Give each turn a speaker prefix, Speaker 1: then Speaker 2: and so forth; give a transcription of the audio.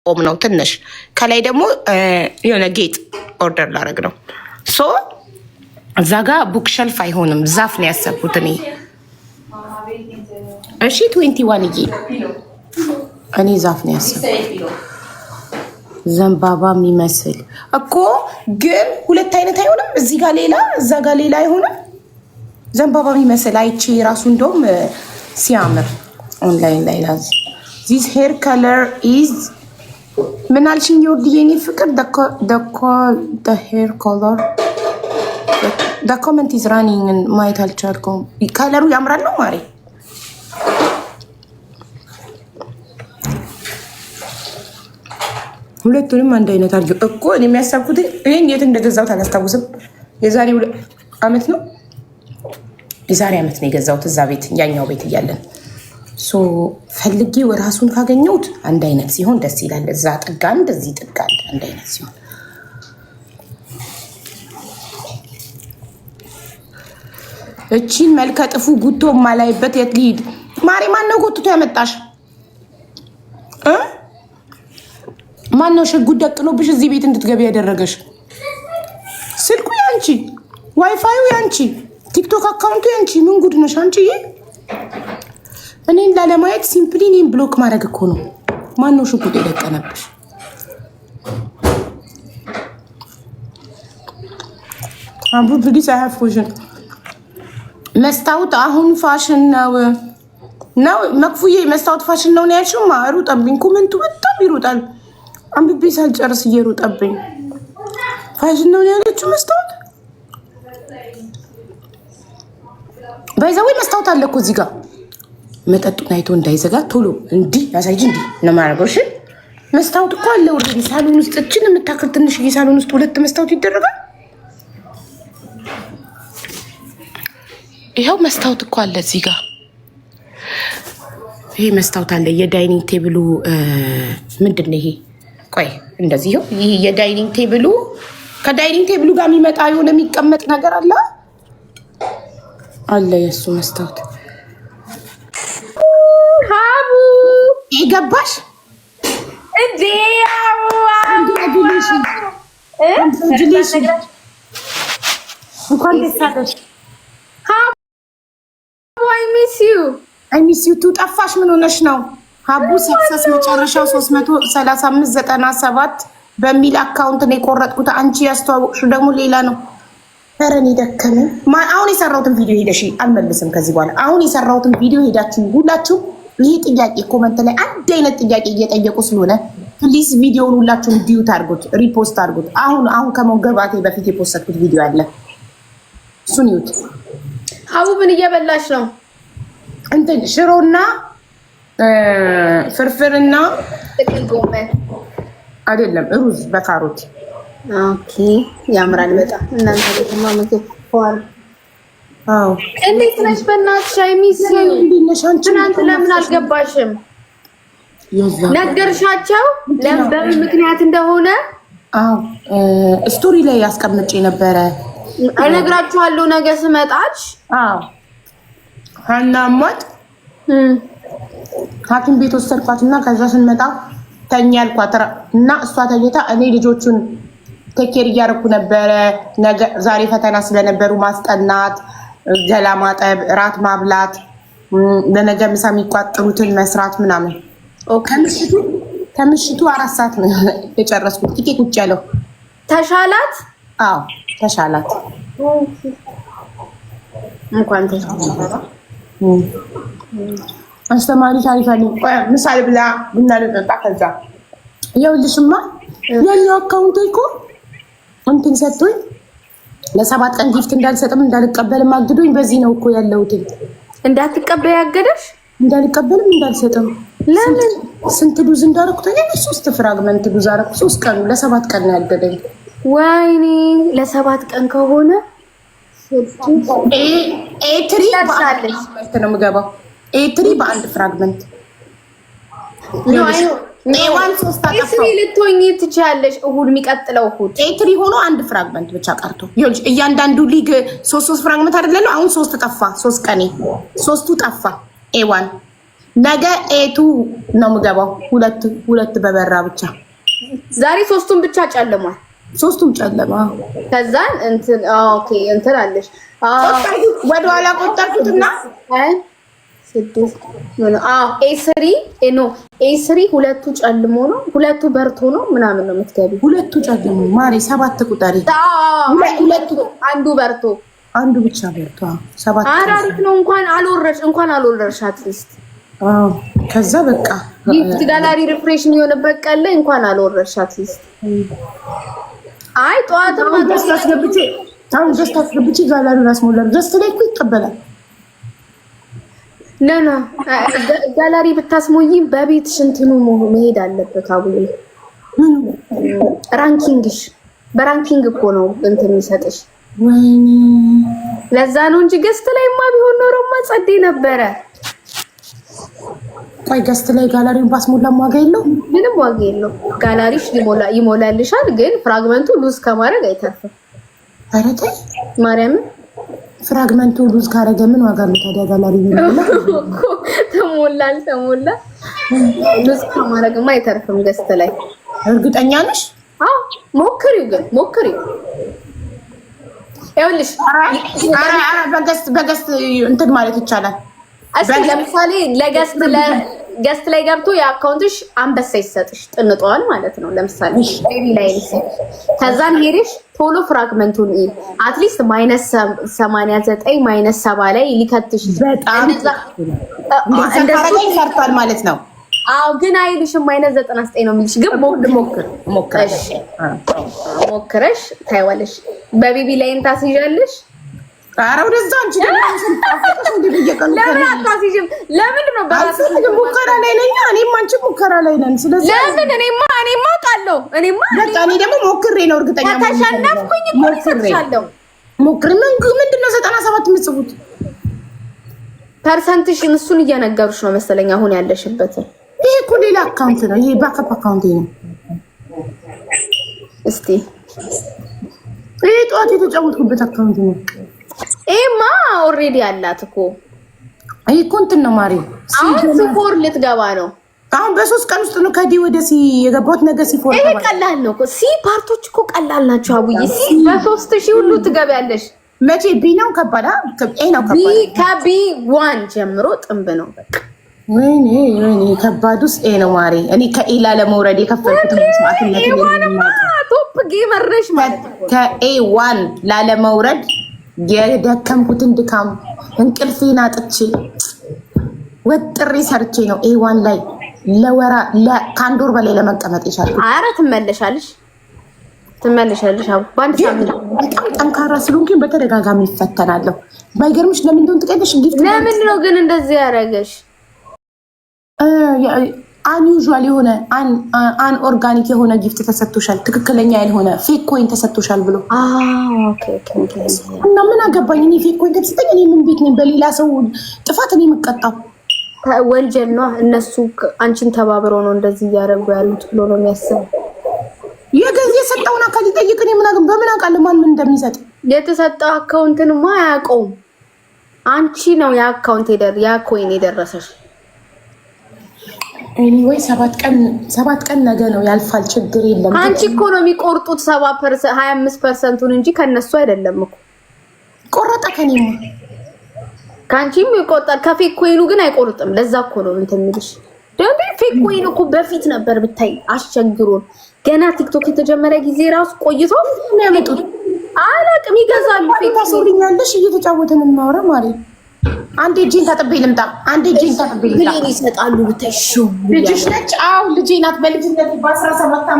Speaker 1: ቆም ነው ትንሽ ከላይ ደግሞ የሆነ ጌጥ ኦርደር ላደርግ ነው። ሶ እዛ ጋ ቡክ ሸልፍ አይሆንም፣ ዛፍ ነው ያሰብኩት እኔ። እሺ 21 እኔ ዛፍ ነው ያሰብኩት፣ ዘንባባ የሚመስል እኮ ግን ሁለት አይነት አይሆንም። እዚህ ጋር ሌላ እዛ ጋር ሌላ አይሆንም። ዘንባባ የሚመስል አይቼ ራሱ እንደውም ሲያምር ኦንላይን ላይ ላዝ ዚስ ሄር ከለር ኢዝ ምን አልሽኝ? የወርድዬ የኔ ፍቅር ሄር ኮለር ኮመንት ኢዝ ራኒንግ ማየት አልቻልኩም። ከለሩ ያምራል ነው ማሬ። ሁለቱንም አንድ አይነት አድርገው እኮ እኔ የሚያሳብኩት ይሄን የት እንደገዛሁት አላስታውስም። የዛሬ አመት ነው የዛሬ አመት ነው የገዛሁት እዛ ቤት ያኛው ቤት እያለን ሶ ፈልጌው ራሱን ካገኘሁት አንድ አይነት ሲሆን ደስ ይላል። እዛ ጥጋ እንደዚህ ጥጋ አንድ አይነት ሲሆን እቺን መልከ ጥፉ ጉቶ ማላይበት የት ልሂድ? ማሪ ማነው ጎትቶ ያመጣሽ? ማነው ሽጉጥ ደቅኖብሽ እዚህ ቤት እንድትገቢ ያደረገሽ? ስልኩ ያንቺ፣ ዋይፋዩ ያንቺ፣ ቲክቶክ አካውንቱ ያንቺ። ምን ጉድ ነሽ አንቺዬ? እኔን ላለማየት ሲምፕሊ እኔን ብሎክ ማድረግ እኮ ነው። ማነው ሽጉጥ የደቀነብሽ? አቡ ፕሊዝ አይ ሃቭ ኩሽን መስታወት አሁን ፋሽን ነው መክፉዬ፣ መስታወት ፋሽን ነው ያልሽው? ሩጠብኝ፣ ኮመንቱ በጣም ይሩጣል። አንብቤ ሳልጨርስ እየሩጠብኝ ፋሽን ነው ያለችው መስታወት። ባይዛዌ መስታወት አለ እኮ እዚህ ጋር መጠጡን አይቶ እንዳይዘጋ ቶሎ እንዲህ ያሳይጂ እንዲህ ነው የማደርገው። እሺ መስታወት እኮ አለ ወርዲ ሳሎን ውስጥ እችን የምታክል ትንሽዬ ሳሎን ውስጥ 2 መስታወት ይደረጋል። ይኸው መስታወት እኮ አለ እዚህ ጋር። ይሄ መስታወት አለ። የዳይኒንግ ቴብሉ ምንድን ነው ይሄ? ቆይ እንደዚህ ይኸው። ይሄ የዳይኒንግ ቴብሉ ከዳይኒንግ ቴብሉ ጋር የሚመጣ የሆነ የሚቀመጥ ነገር አለ አለ የእሱ መስታወት።
Speaker 2: ሀቡ
Speaker 1: ይገባሽ
Speaker 2: እንዴ?
Speaker 1: እንኳን ደስ አለሽ
Speaker 2: ሀቡ።
Speaker 1: አይ ሚስ ዩ ቱ። ጠፋሽ? ምን ሆነሽ ነው? ሀቡ ሰክሰስ መጨረሻው 33597 በሚል አካውንት ነው የቆረጥኩት። አንቺ ያስተዋወቅሽው ደግሞ ሌላ ነው። ኧረ እኔ ደከመኝ። አሁን የሰራሁትን ቪዲዮ ሄደሽ አልመልስም ከዚህ በኋላ። አሁን የሰራሁትን ቪዲዮ ሄዳችሁ ሁላችሁ ይሄ ጥያቄ ኮመንት ላይ አንድ አይነት ጥያቄ እየጠየቁ ስለሆነ ፕሊዝ ቪዲዮውን ሁላችሁም ዲዩት አድርጉት፣ ሪፖስት አድርጉት። አሁን ከመገባቴ በፊት የፖስተኩት ቪዲዮ አለ፣ እሱን ይዩት።
Speaker 2: ሀቡ ምን እየበላሽ ነው?
Speaker 1: እንትን ሽሮና ፍርፍርና
Speaker 2: ጥቅል ጎመን
Speaker 1: አይደለም፣ ሩዝ በካሮት።
Speaker 2: ኦኬ ያምራል በጣም። እናንተ ደግሞ ምግብ ፏል።
Speaker 1: አዎ
Speaker 2: እንዴት ነሽ? በእናትሽ አይሚስ ትናንት ለምን አልገባሽም? ነገርሻቸው ለምን ምክንያት እንደሆነ?
Speaker 1: አዎ ስቶሪ ላይ ያስቀምጬ ነበረ።
Speaker 2: እነግራችኋለሁ ነገ ስመጣች።
Speaker 1: አዎ ሀናሞት ሐኪም ቤት ወሰድኳት እና ከዛ ስንመጣ ተኛ አልኳት እና እሷ ተኝታ እኔ ልጆቹን ቴኬር እያደረኩ ነበረ። ዛሬ ፈተና ስለነበሩ ማስጠናት፣ ገላ ማጠብ፣ ራት ማብላት፣ ለነገ ምሳ የሚቋጥሩትን መስራት ምናምን። ከምሽቱ 4 ሰዓት ነው የጨረስኩት። ጥቂት ቁጭ ያለው
Speaker 2: ተሻላት?
Speaker 1: አዎ ተሻላት።
Speaker 2: እንኳን ተሻላት።
Speaker 1: አስተማሪ ታሪፋኒ ምሳሌ ብላ ቡና ልጠጣ። ከዛ ይኸውልሽማ ያኛው አካውንት እኮ እንትን ሰጥቶኝ ለ7 ቀን ጊፍት እንዳልሰጥም እንዳልቀበልም አግዶኝ። በዚህ ነው እኮ ያለሁት።
Speaker 2: እንዳትቀበል ያገደሽ?
Speaker 1: እንዳልቀበልም እንዳልሰጥም።
Speaker 2: ለምን?
Speaker 1: ስንት ዱዝ እንዳደረኩ ታዲያ? 3 ፍራግመንት ዱዝ አደረኩ። 3 ቀን ለ7 ቀን ነው ያገደኝ።
Speaker 2: ወይኔ ለ7 ቀን ከሆነ
Speaker 1: ኤትሪ ነው የምገባው። ኤትሪ በአንድ ፍራግመንት ኤዋን 3 አጠፋው።
Speaker 2: ልትሆኚ ትችያለሽ። እሁድ የሚቀጥለው እሁድ
Speaker 1: ኤትሪ ሆኖ 1 ፍራግመንት ብቻ ቀርቶ ይኸውልሽ፣ እያንዳንዱ ሊግ 3 ፍራግመንት አይደለም። አሁን 3 ጠፋ። 3 ቀኔ 3ቱ ጠፋ። ኤዋን ነገ ኤቱ ነው የምገባው። ሁለት በበራ ብቻ።
Speaker 2: ዛሬ ሶስቱን ብቻ ጨልሟል።
Speaker 1: ሶስቱም ጨለማ።
Speaker 2: ከዛን እንትን ኦኬ እንትን አለሽ
Speaker 1: ወደ ኋላ ቆጠርኩትና
Speaker 2: ኤ3 ሁለቱ ጨልሞ ነው ሁለቱ በርቶ ነው ምናምን ነው የምትገቢው።
Speaker 1: ሁለቱ ጨልሞ ማሪ 7 ቁጠሪ።
Speaker 2: ሁለቱ አንዱ በርቶ
Speaker 1: አንዱ ብቻ በርቶ 7
Speaker 2: አሪፍ ነው። እንኳን አልወረድሽ አትሊስት
Speaker 1: ከዛ በቃ
Speaker 2: ጊፍት ጋላሪ ሪፍሬሽን የሆነበት ቀን ላይ እንኳን አልወረድሽ አትሊስት። አይ ጠዋትም
Speaker 1: አስገብቼ ጋላሪ ራስ ሞላር ደስ ላይ እኮ ይቀበላል።
Speaker 2: ነና ጋላሪ ብታስሞይ በቤትሽ እንትኑ መሄድ አለበት። አቡዬ ራንኪንግሽ በራንኪንግ እኮ ነው እንትን የሚሰጥሽ።
Speaker 1: ወይኔ
Speaker 2: ለዛ ነው እንጂ ገስት ላይማ ቢሆን ኖሮማ ጸዴ ነበረ።
Speaker 1: ቆይ ገስት ላይ ጋላሪውን ባስሞላ ዋጋ የለው፣
Speaker 2: ምንም ዋጋ የለው። ጋላሪሽ ይሞላልሻል፣ ግን ፍራግመንቱ ሉዝ ከማድረግ አይተርፍም።
Speaker 1: ኧረ ተይ
Speaker 2: ማርያምን
Speaker 1: ፍራግመንቱ ሉዝ ካረገ ምን ዋጋ ነው ታዲያ? ጋላሪ
Speaker 2: ተሞላ ሉዝ ከማድረግማ አይተርፍም ገስት ላይ።
Speaker 1: እርግጠኛ ነሽ?
Speaker 2: አዎ ሞክሪው፣ ግን ሞክሪው። ይኸውልሽ
Speaker 1: በገስት እንትን ማለት ይቻላል።
Speaker 2: እስኪ ለምሳሌ ገስት ላይ ገብቶ የአካውንትሽ አንበሳ ይሰጥሽ ጥንጧል ማለት ነው። ለምሳሌ ቤቢ ላይ ይሰጥ ከዛን ሄድሽ ቶሎ ፍራግመንቱን አትሊስት -89 -7 ላይ ሊከትሽ
Speaker 1: በጣም እንደዛ ይሰርታል ማለት ነው።
Speaker 2: አዎ ግን አይልሽም -99 ነው የሚልሽ። ግን ሞክረሽ ታይዋለሽ። በቤቢ ላይ እንታስይዣለሽ።
Speaker 1: ኧረ ወደዛ አንቺ
Speaker 2: ለምን አታስይዥም? ለምንድን ነው በራስሽ
Speaker 1: ሙከራ ላይ ነኝ። እኔም አንቺም ሙከራ ላይ ነን። ስለዚህ
Speaker 2: ለምን እኔማ አውቃለሁ።
Speaker 1: በቃ እኔ ደግሞ ሞክሬ ነው እርግጠኛ
Speaker 2: ተሸነፍኩኝ እኮ እሰጥሻለሁ።
Speaker 1: ሞክሬ ምንድን ነው 97 የምትጽፉት
Speaker 2: ፐርሰንትሽን? እሱን እየነገሩሽ ነው መሰለኝ አሁን ያለሽበትን።
Speaker 1: ይሄ እኮ ሌላ አካውንት ነው። ይሄ ባካፕ አካውንት ነው።
Speaker 2: እስቲ
Speaker 1: ይሄ ጠዋት የተጫወትኩበት አካውንት ነው።
Speaker 2: ኤማ ኦሬዲ አላት እኮ።
Speaker 1: አይ እኮ እንትን ነው ማሪ።
Speaker 2: አሁን ሲፎር ልትገባ ነው።
Speaker 1: አሁን በ3 ቀን ውስጥ ነው ከዲ ወደ ሲ የገባሁት። ነገ ሲፎር
Speaker 2: ይሄ ቀላል ነው እኮ። ሲ ፓርቶች እኮ ቀላል ናቸው አቡዬ። ሲ በ3000 ሁሉ ትገቢያለሽ።
Speaker 1: መቼ ቢ ነው ከባድ? ኤ ነው ከባድ።
Speaker 2: ቢ ከቢ1 ጀምሮ ጥንብ ነው በቃ።
Speaker 1: ወይኔ ከባዱስ ኤ ነው ማሪ። እኔ ከኤ ላለመውረድ የከፈልኩት መስዋዕትነት
Speaker 2: ቶፕ ጌመር ነሽ ማለት ነው።
Speaker 1: ከኤ1 ላለመውረድ የደከምኩትን ድካም እንቅልፌን አጥቼ ወጥሬ ሰርቼ ነው ኤ1 ላይ ከአንድ ወር በላይ ለመቀመጥ ይሻላል።
Speaker 2: ኧረ ትመለሻለሽ። በአንድ ሳምንት
Speaker 1: በጣም ጠንካራ ስለሆንኩኝ በተደጋጋሚ ይፈተናለሁ። ባይገርምሽ ለምን እንደሆነ ትቀደሽ ጊፍት
Speaker 2: ለምን ነው ግን እንደዚህ ያደረገሽ?
Speaker 1: አንዩዥዋል የሆነ አን ኦርጋኒክ የሆነ ጊፍት ተሰጥቶሻል፣ ትክክለኛ ያልሆነ ፌክ ኮይን ተሰጥቶሻል ብሎ እና ምን አገባኝ እኔ ፌክ ኮይን ተሰጠኝ። እኔ ምን ቤት ነኝ? በሌላ ሰው ጥፋት እኔ የምቀጣው
Speaker 2: ወንጀል ነው። እነሱ አንቺን ተባብረው ነው እንደዚህ እያደረጉ ያሉት ብሎ ነው የሚያስበው።
Speaker 1: የገንዘብ የሰጠውን አካል ይጠይቅ። እኔ በምን አውቃለሁ ማን ምን እንደሚሰጥ?
Speaker 2: የተሰጠው አካውንትንማ አያውቀውም። አንቺ ነው የአካውንት ያ ኮይን የደረሰሽ።
Speaker 1: ኤኒዌይ 7 ቀን ነገ ነው ያልፋል። ችግር የለም።
Speaker 2: አንቺ እኮ ነው የሚቆርጡት 25% እንጂ ከነሱ አይደለም እኮ።
Speaker 1: ቆረጠ ከኔማ
Speaker 2: ካንቺም ይቆርጣል። ከፌክ ኮይኑ ግን አይቆርጥም። ለዛ እኮ ነው እንትን የሚልሽ። ደግሞ ፌክ ኮይኑ እኮ በፊት ነበር ብታይ አስቸግሮን። ገና ቲክቶክ የተጀመረ ጊዜ ራሱ ቆይቶ
Speaker 1: ነው ያመጡት።
Speaker 2: አላቅም ይገዛሉ። ፌክ
Speaker 1: ታስብኛለሽ። እየተጫወተን እናወራ ማለት አንዴ እጄን ታጥቤ ልምጣ።
Speaker 2: ይሰጣሉ ብታይ።
Speaker 1: ልጅሽ ነች? አዎ ልጄ ናት። በልጅነት በ17